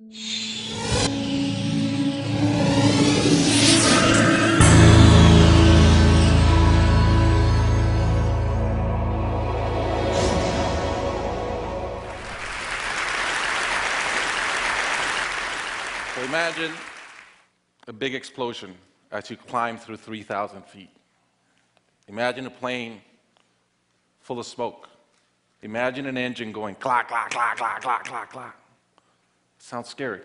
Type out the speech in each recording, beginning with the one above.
So imagine a big explosion as you climb through 3,000 feet. Imagine a plane full of smoke. Imagine an engine going clack, clack, clack, clack, clack, clack, clack. Sounds scary.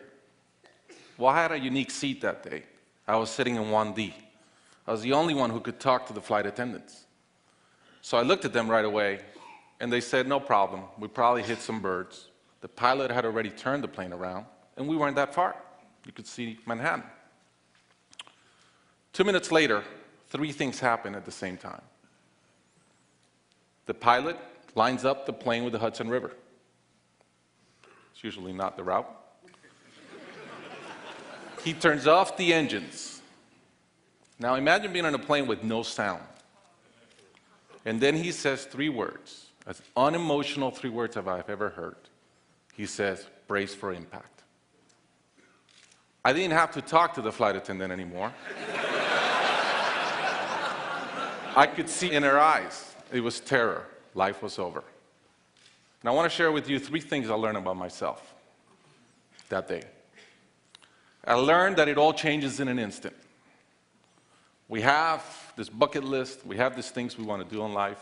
Well, I had a unique seat that day. I was sitting in 1D. I was the only one who could talk to the flight attendants. So I looked at them right away, and they said, no problem. We probably hit some birds. The pilot had already turned the plane around, and we weren't that far. You could see Manhattan. 2 minutes later, 3 things happen at the same time. The pilot lines up the plane with the Hudson River. It's usually not the route. He turns off the engines. Now imagine being on a plane with no sound. And then he says 3 words, as unemotional 3 words as I've ever heard. He says, brace for impact. I didn't have to talk to the flight attendant anymore. I could see in her eyes, it was terror. Life was over. And I want to share with you 3 things I learned about myself that day. I learned that it all changes in an instant. We have this bucket list, we have these things we want to do in life,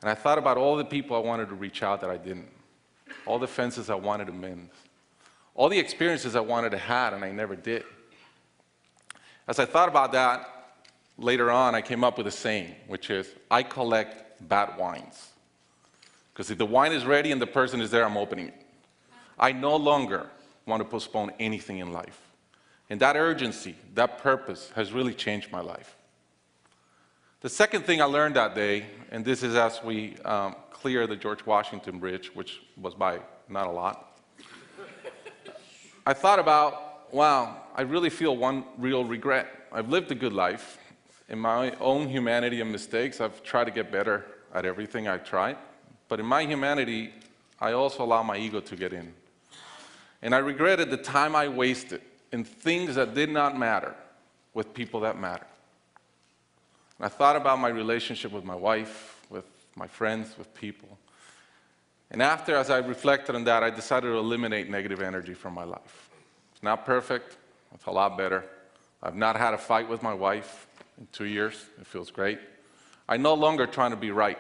and I thought about all the people I wanted to reach out that I didn't, all the fences I wanted to mend, all the experiences I wanted to have and I never did. As I thought about that, later on I came up with a saying, which is, I collect bad wines. Because if the wine is ready and the person is there, I'm opening it. I no longer want to postpone anything in life. And that urgency, that purpose has really changed my life. The second thing I learned that day, and this is as we clear the George Washington Bridge, which was by not a lot, I thought about, wow, I really feel one real regret. I've lived a good life. In my own humanity and mistakes, I've tried to get better at everything I've tried. But in my humanity, I also allow my ego to get in. And I regretted the time I wasted in things that did not matter with people that matter. And I thought about my relationship with my wife, with my friends, with people. And after, as I reflected on that, I decided to eliminate negative energy from my life. It's not perfect. It's a lot better. I've not had a fight with my wife in 2 years. It feels great. I'm no longer trying to be right.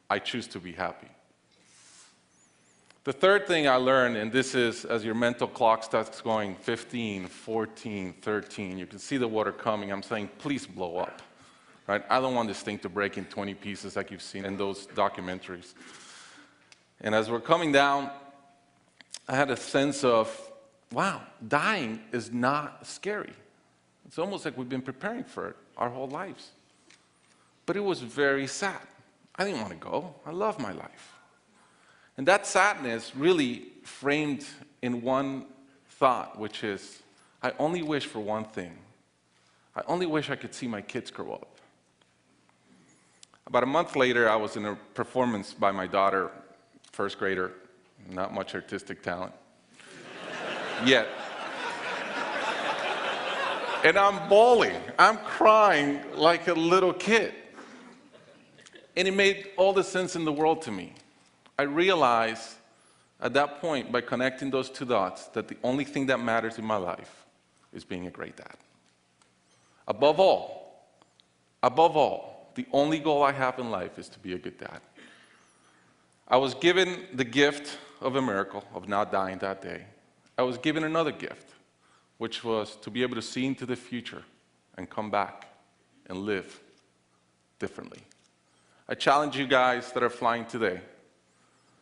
I choose to be happy. The third thing I learned, and this is as your mental clock starts going 15, 14, 13, you can see the water coming. I'm saying, please blow up. Right? I don't want this thing to break in 20 pieces like you've seen in those documentaries. And as we're coming down, I had a sense of, wow, dying is not scary. It's almost like we've been preparing for it our whole lives. But it was very sad. I didn't want to go. I love my life. And that sadness really framed in one thought, which is, I only wish for one thing. I only wish I could see my kids grow up. About a month later, I was in a performance by my daughter, first grader, not much artistic talent, yet. And I'm bawling, I'm crying like a little kid. And it made all the sense in the world to me. I realized at that point, by connecting those 2 dots, that the only thing that matters in my life is being a great dad. Above all, the only goal I have in life is to be a good dad. I was given the gift of a miracle, of not dying that day. I was given another gift, which was to be able to see into the future and come back and live differently. I challenge you guys that are flying today.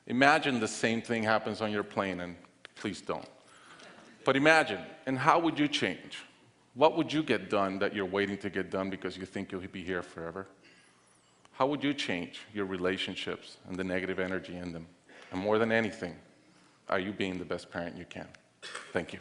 Imagine the same thing happens on your plane, and please don't. But imagine, and how would you change? What would you get done that you're waiting to get done because you think you'll be here forever? How would you change your relationships and the negative energy in them? And more than anything, are you being the best parent you can? Thank you.